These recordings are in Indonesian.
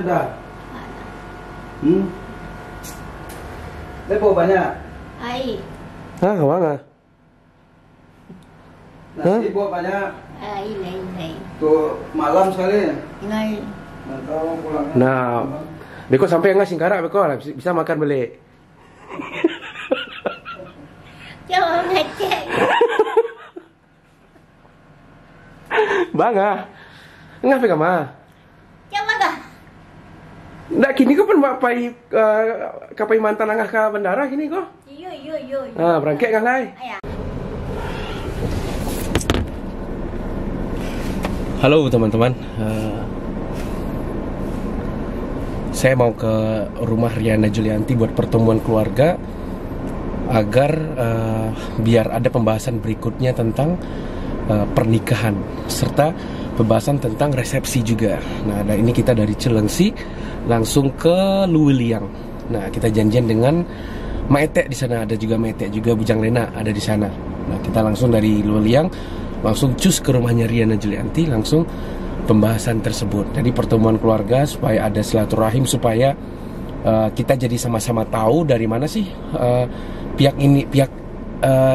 Udah. Lepo banyak. Ai. Hah, mana? Nasi buat banyak. Ai, lain. Tuh malam sekali. Ngai. Tahu pulangnya. Nah, beko sampai nggak Singkarak beko lah bisa makan beli. Jangan ngecek. Bangga. Ngapa kama? Coba dah. Nggak kini kau pun pai kapai mantan angah ke bandara kini kau? Yo. Ah, berangkat ngah lai. Halo teman-teman. Saya mau ke rumah Riana Julianti buat pertemuan keluarga agar biar ada pembahasan berikutnya tentang pernikahan serta pembahasan tentang resepsi juga. Nah, ini kita dari Cilengsi langsung ke Luwiliang. Nah, kita janjian dengan Maetek di sana, ada juga Maetek juga Bujang Lena ada di sana. Nah, kita langsung dari Luwiliang langsung cus ke rumahnya Riana Julianti, langsung pembahasan tersebut. Jadi pertemuan keluarga supaya ada silaturahim, supaya kita jadi sama-sama tahu dari mana sih pihak ini, pihak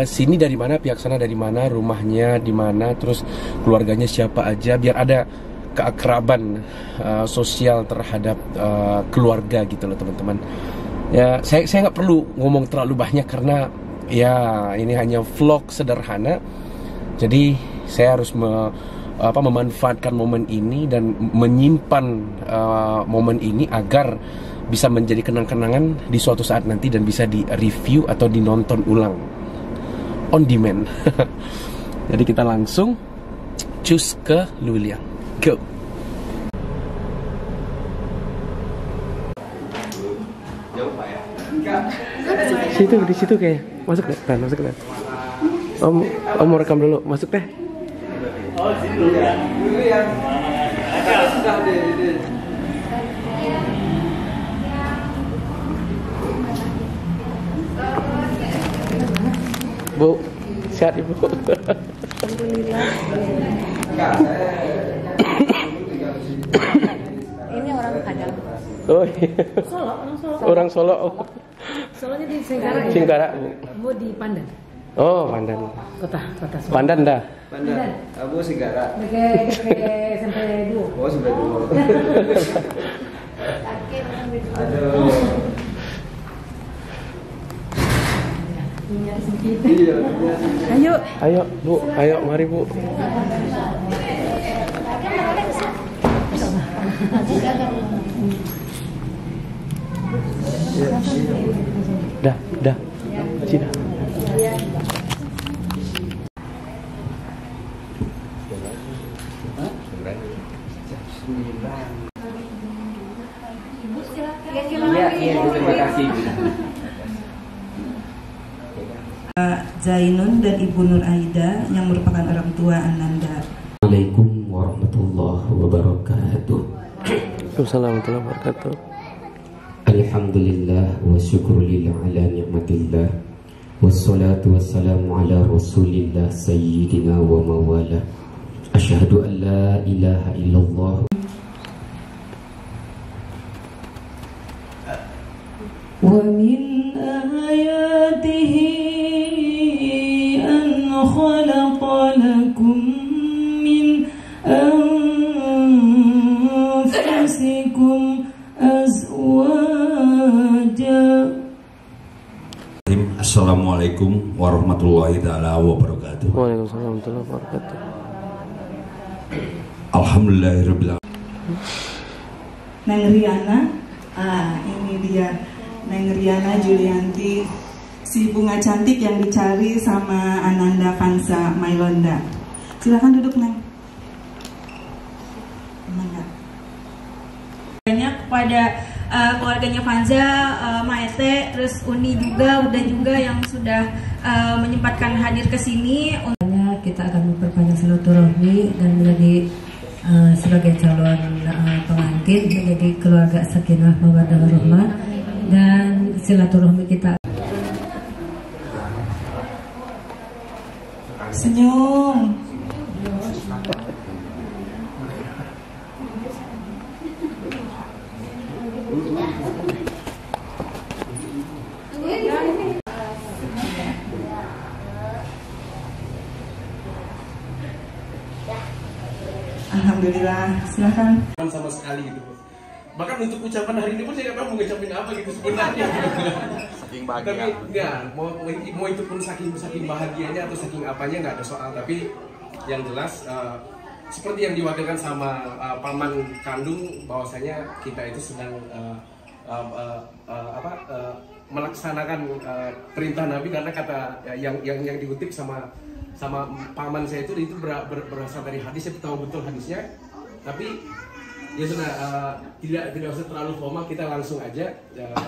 sini dari mana, pihak sana dari mana, rumahnya di mana, terus keluarganya siapa aja, biar ada keakraban sosial terhadap keluarga gitu loh teman-teman. Ya, saya nggak perlu ngomong terlalu banyak karena ya ini hanya vlog sederhana. Jadi saya harus memanfaatkan momen ini dan menyimpan momen ini agar bisa menjadi kenang-kenangan di suatu saat nanti dan bisa di review atau dinonton ulang on demand. Jadi kita langsung cus ke Luwiliang. Go. Jauh Pak ya? Enggak. Di situ kayak. Masuk deh, masuk deh. Om mau rekam dulu, masuk deh. Oh, sini dulu ya. Dulu ya. Sudah deh. Bu, sehat Ibu. Alhamdulillah. Ini orang Padang. Oh iya. Orang Solo. Solonya di Singkarak. Singkarak, Bu. Mau di Pandan. Oh, Pandan. Kota Solo. Pandan dah. Pandan. Abu Singkarak. Sampai 2. Oh, sampai 2. Aduh. Iya. Ayo, Bu. Ayo, mari, Bu. Dah. Cina. Iya, terima kasih. Zainun dan Ibu Nur Aida yang merupakan orang tua Ananda. Assalamualaikum warahmatullahi wabarakatuh. Waalaikumsalam warahmatullahi wabarakatuh. Alhamdulillah wa syukrulillah ala ni'matillah. Wassalatu wassalamu ala rasulillah sayyidina wa mawala. Asyhadu an la ilaha illallah. Wa min ayatihi an khalaqa lakum min anfusikum azwaja. Assalamualaikum warahmatullahi taala wabarakatuh. Waalaikumsalam warahmatullahi wabarakatuh. Alhamdulillahirabbil alamin. Neng Riana, ini dia Neng Riana Julianti, si bunga cantik yang dicari sama Ananda Kansa Mailonda. Silakan duduk, Neng. banyak kepada keluarganya Fanza, Maete, terus Uni juga, Uda juga yang sudah menyempatkan hadir ke sini. Kita akan memperbanyak silaturahmi dan menjadi sebagai calon pengantin menjadi keluarga sakinah mawaddah warahmah, dan silaturahmi kita. Senyum. Alhamdulillah, silakan. Sama sekali gitu. Bahkan untuk ucapan hari ini pun saya nggak tahu mau ngucapin apa gitu sebenarnya. Saking bahagia. Tapi ya, mau itu pun saking bahagianya atau saking apanya nggak ada soal. Tapi yang jelas seperti yang diwakilkan sama paman kandung, bahwasanya kita itu sedang melaksanakan perintah Nabi, karena kata yang dikutip sama paman saya itu berasal dari hadis. Saya tahu betul hadisnya, tapi ya sudah, tidak usah terlalu formal, kita langsung aja.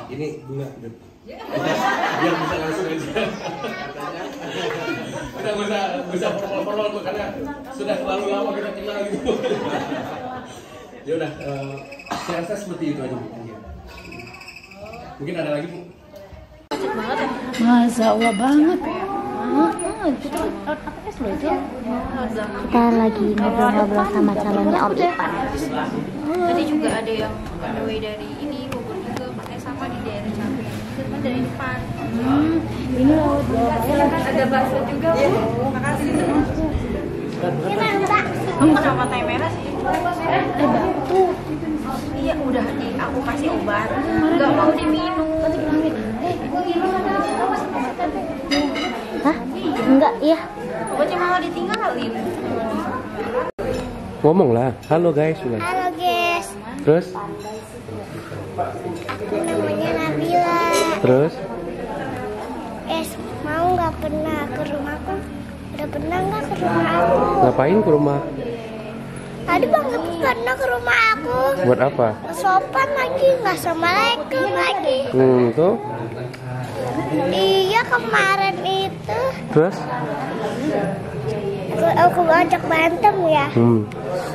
Ini bunga biar bisa langsung aja. Udah bisa formal karena sudah terlalu lama kita kenal gitu. Ya udah, saya rasa seperti itu aja Bu. Mungkin ada lagi Bu? Masya Allah banget. Kita lagi ngobrol-ngobrol sama calonnya Om Ipan. Tadi juga ada yang on the way dari ini, Bogor juga, makanya sama di daerah Cakung. Cuma dari depan. Ini loh, Ada bakso juga, Bu. Makasih. gimana Mbak? Kamu kenapa teh merah sih? Batu. Iya, udah aku kasih obat. Nggak mau diminum. Hah? Enggak, iya. Obatnya malah ditinggalin. Ngomong lah, halo guys. Halo guys. Terus? Namanya Nabila. Terus? Mau nggak pernah ke rumahku? Udah pernah nggak ke rumah aku? Ngapain ke rumah? Tadi Bang pernah ke rumah aku. Buat apa? Sopan lagi, nggak assalamualaikum lagi. Tuh. Iya kemarin itu. Terus? Aku ajak berantem ya.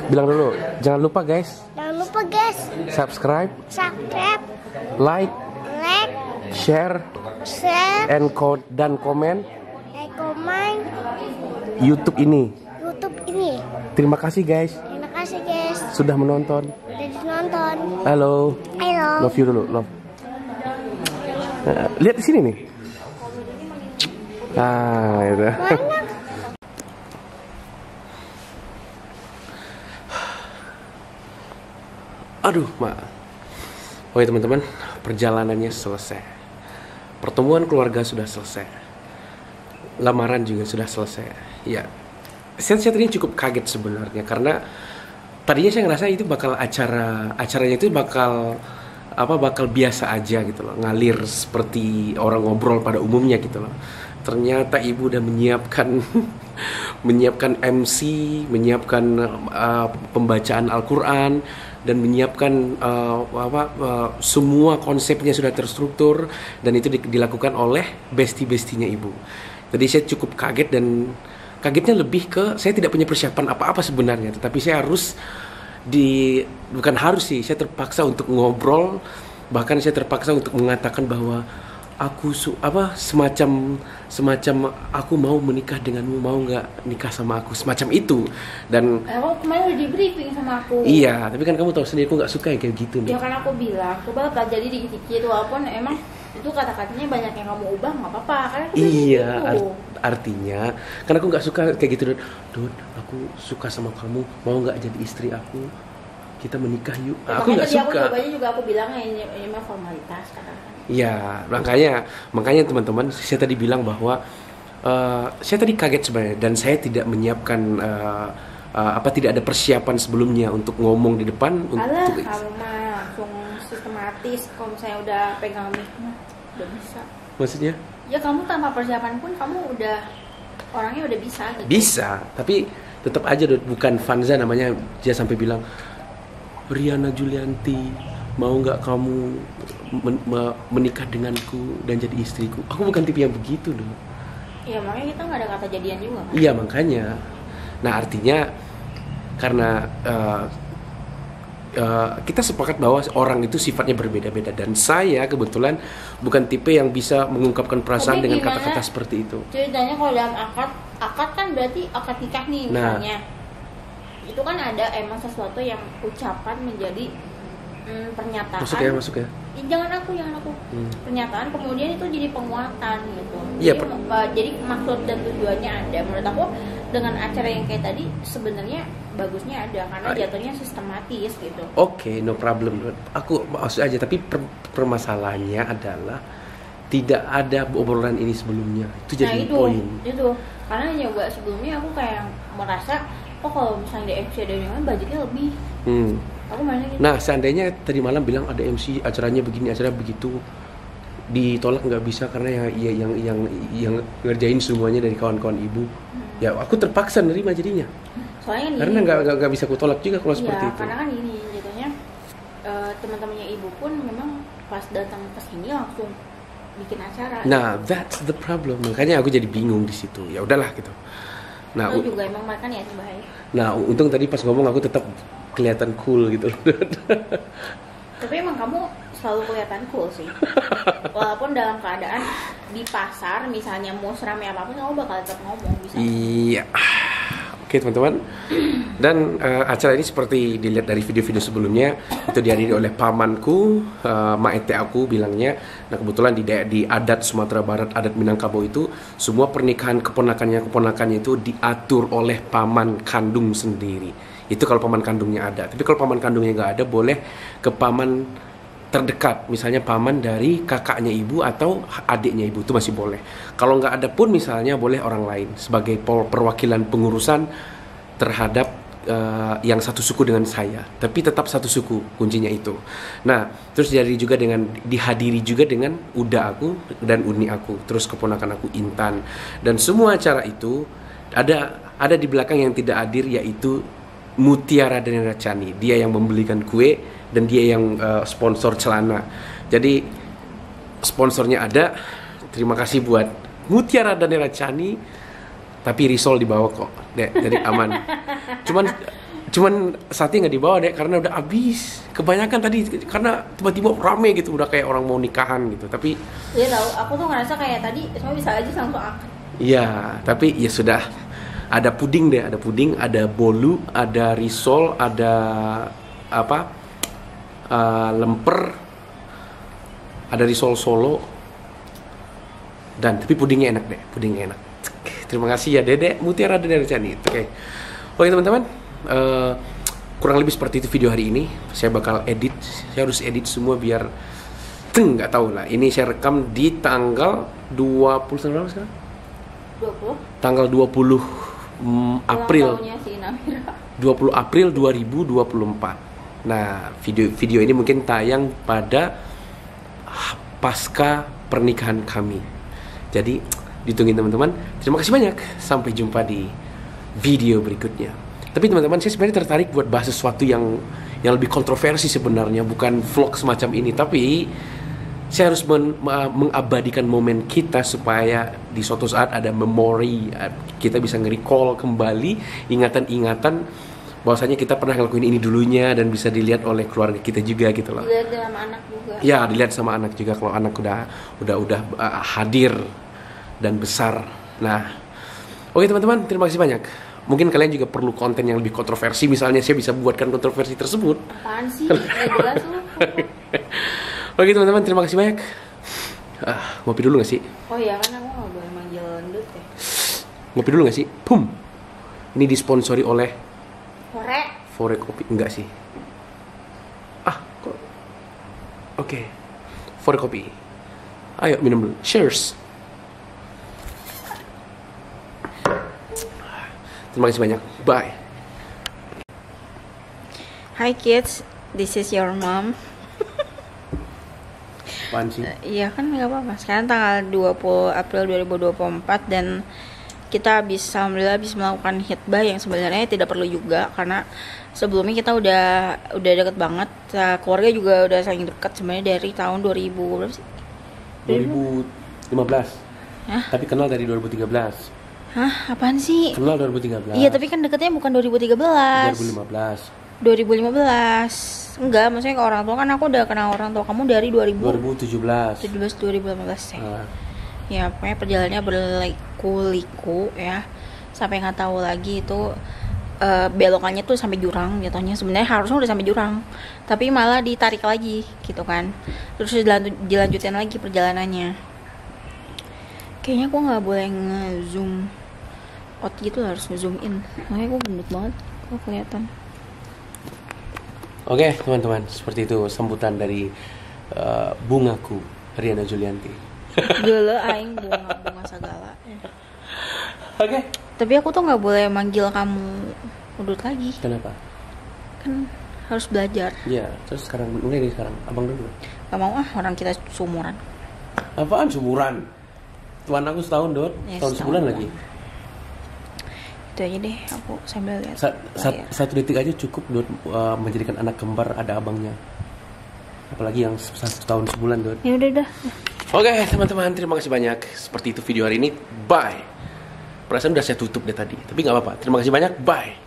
Bilang dulu, jangan lupa guys. Jangan lupa guys. Subscribe, Like, share, and dan komen komen YouTube ini. Terima kasih guys. Terima kasih guys. Sudah menonton. Udah nonton. Halo. Halo. Love you dulu, love. Lihat di sini nih. Itu. Aduh, Mak. Oke teman-teman, perjalanannya selesai. Pertemuan keluarga sudah selesai. Lamaran juga sudah selesai. Ya, saya tadinya cukup kaget sebenarnya, karena tadinya saya ngerasa itu bakal acaranya itu bakal biasa aja gitu loh, ngalir seperti orang ngobrol pada umumnya gitu loh. Ternyata ibu udah menyiapkan MC, menyiapkan pembacaan Al-Quran, dan menyiapkan semua konsepnya sudah terstruktur, dan itu dilakukan oleh bestie-bestinya ibu. Jadi saya cukup kaget, dan kagetnya lebih ke saya tidak punya persiapan apa-apa sebenarnya, tetapi saya saya terpaksa untuk ngobrol, bahkan saya terpaksa untuk mengatakan bahwa aku semacam aku mau menikah denganmu, mau nggak nikah sama aku, semacam itu. Dan Kemarin udah di briefing sama aku. Iya, tapi kan kamu tahu sendiri aku nggak suka yang kayak gitu nih. Ya kan aku bilang, coba pelajari dikit-dikit, walaupun emang itu kata-katanya banyak yang kamu ubah, nggak apa-apa kan? Iya, artinya karena aku nggak suka kayak gitu. Dud, aku suka sama kamu, mau nggak jadi istri aku? Kita menikah yuk. Ya, aku nggak suka. Aku juga aku bilang ini mah formalitas kadang-kadang. Ya, makanya teman-teman, saya tadi bilang bahwa saya tadi kaget sebenarnya, dan saya tidak menyiapkan tidak ada persiapan sebelumnya untuk ngomong di depan. Alah, kamu mah langsung sistematis. Kalau saya udah pegang mic mah udah bisa. Maksudnya? Ya kamu tanpa persiapan pun kamu orangnya udah bisa gitu. Bisa, tapi tetap aja bukan Fanza namanya. Dia sampai bilang Riana Julianti, mau nggak kamu menikah denganku dan jadi istriku? Aku bukan tipe yang begitu loh. Iya, makanya kita nggak ada kata jadian juga kan? Iya, makanya. Nah, artinya karena kita sepakat bahwa orang itu sifatnya berbeda-beda, dan saya kebetulan bukan tipe yang bisa mengungkapkan perasaan dengan kata-kata seperti itu. Ceritanya kalau dalam akad kan berarti akad nikah nih misalnya. Itu kan ada emang sesuatu yang ucapan menjadi pernyataan. Masuk ya. Jangan aku. Pernyataan kemudian itu jadi penguatan gitu. Iya. Jadi maksud dan tujuannya ada. Menurut aku dengan acara yang kayak tadi sebenarnya bagusnya ada karena jatuhnya sistematis gitu. Oke, no problem. Aku maksud aja, tapi permasalahannya adalah tidak ada obrolan ini sebelumnya. Itu jadi poin. Itu karena juga sebelumnya aku kayak merasa kalau misalnya ada MC ada yang lain budgetnya lebih. Aku mana gitu. Nah, seandainya tadi malam bilang ada MC, acaranya begini, acaranya begitu, ditolak nggak bisa karena yang ngerjain semuanya dari kawan-kawan ibu. Ya, aku terpaksa nerima jadinya. Soalnya karena nggak bisa aku tolak juga kalau seperti itu. Karena kan ini jatuhnya teman-temannya ibu pun memang pas datang ke sini langsung bikin acara. Nah, that's the problem. Makanya aku jadi bingung di situ. Ya udahlah gitu. Nah, juga emang mereka niatnya bahaya. Nah, untung tadi pas ngomong aku tetap kelihatan cool gitu. Tapi emang kamu selalu kelihatan cool sih. Walaupun dalam keadaan di pasar misalnya mau seramai apapun kamu bakal tetap ngomong bisa. Iya. Oke, teman-teman. Dan acara ini seperti dilihat dari video-video sebelumnya itu dihadiri oleh pamanku, maete aku bilangnya. Nah, kebetulan di adat Sumatera Barat, adat Minangkabau itu semua pernikahan keponakannya itu diatur oleh paman kandung sendiri. Itu kalau paman kandungnya ada. Tapi kalau paman kandungnya nggak ada, boleh ke paman terdekat, misalnya paman dari kakaknya ibu atau adiknya ibu, itu masih boleh. Kalau nggak ada pun misalnya boleh orang lain sebagai perwakilan pengurusan terhadap yang satu suku dengan saya, tapi tetap satu suku kuncinya itu. Nah, terus dihadiri juga dengan uda aku dan uni aku, terus keponakan aku Intan, dan semua acara itu ada di belakang yang tidak hadir, yaitu Mutiara dan Racani. Dia yang membelikan kue dan dia yang sponsor celana. Jadi sponsornya ada. Terima kasih buat Mutiara dan Racani. Tapi risol dibawa kok, Dek. Jadi aman. Cuman saatnya nggak dibawa, Dek, karena udah habis. Kebanyakan tadi karena tiba-tiba rame gitu, udah kayak orang mau nikahan gitu. Tapi dia tahu, aku tuh ngerasa kayak tadi semua bisa aja langsung angkat. Iya, tapi ya sudah. Ada puding, ada bolu, ada risol, ada lemper, ada risol Solo, dan tapi pudingnya enak, pudingnya enak. Terima kasih ya Dedek Mutiara dan Racani. Oke, teman-teman, kurang lebih seperti itu video hari ini. Saya bakal edit, saya harus edit semua biar nggak tahu lah. Ini saya rekam di tanggal 20 berapa sekarang? 20. Tanggal 20 April 20 April 2024. Nah, video ini mungkin tayang pada pasca pernikahan kami. Jadi ditungguin teman-teman. Terima kasih banyak. Sampai jumpa di video berikutnya. Tapi teman-teman, saya sebenarnya tertarik buat bahas sesuatu yang lebih kontroversi sebenarnya, bukan vlog semacam ini, tapi saya harus mengabadikan momen kita supaya di suatu saat ada memori, kita bisa nge-recall kembali ingatan-ingatan bahwasanya kita pernah ngelakuin ini dulunya dan bisa dilihat oleh keluarga kita juga gitu loh. Dilihat sama anak juga. Ya, dilihat sama anak juga kalau anak udah hadir dan besar. Nah, oke teman-teman, terima kasih banyak. Mungkin kalian juga perlu konten yang lebih kontroversi, misalnya saya bisa buatkan kontroversi tersebut. Apaan sih? Gak jelas lu. Oke teman-teman, terima kasih banyak. Ngopi dulu gak sih? Oh iya, kan aku gak boleh manggil endut ya. Ngopi dulu gak sih? Pum. Ini disponsori oleh Fore Kopi. Enggak sih. Kok. Oke. Fore Kopi. Ayo minum dulu. Cheers. Terima kasih banyak. Bye. Hi kids, this is your mom. Apaan sih? Iya kan nggak apa-apa. Sekarang tanggal 20 April 2024 dan kita alhamdulillah bisa melakukan hitbah yang sebenarnya tidak perlu juga, karena sebelumnya kita udah deket banget. Keluarga juga udah saling dekat sebenarnya dari tahun 2000 berapa sih? 2015. Hah? Tapi kenal dari 2013. Hah? Apaan sih? Kenal 2013. Iya, tapi kan deketnya bukan 2013. 2015. Enggak, maksudnya ke orang tua kan aku udah kenal orang tua kamu dari 2017. 2018 ya. Ya, pokoknya perjalanannya berliku-liku ya. Sampai nggak tahu lagi itu belokannya tuh sampai jurang jatuhnya. Sebenarnya harusnya udah sampai jurang, tapi malah ditarik lagi gitu kan. Terus dilanjutin lagi perjalanannya. Kayaknya aku nggak boleh nge-zoom out gitu, harus nge-zoom in. Makanya aku gendut banget kok kelihatan. Oke, teman-teman, seperti itu sambutan dari bungaku Riana Julianti. Dulu aing bunga segala. Oke. Tapi aku tuh nggak boleh manggil kamu Udut lagi. Kenapa? Kan harus belajar. Iya, terus sekarang mulai dari sekarang abang dulu. Gak mau orang kita seumuran. Apaan seumuran? Tuan aku setahun, Dot. Ya, setahun sebulan lagi. Itu aja deh, aku sambil lihat. Satu detik aja cukup, Dot, menjadikan anak kembar ada abangnya. Apalagi yang 1 tahun sebulan, Dot. Ya udah. Oke, teman-teman, terima kasih banyak. Seperti itu video hari ini. Bye. Perasaan udah saya tutup deh tadi, tapi nggak apa-apa. Terima kasih banyak. Bye.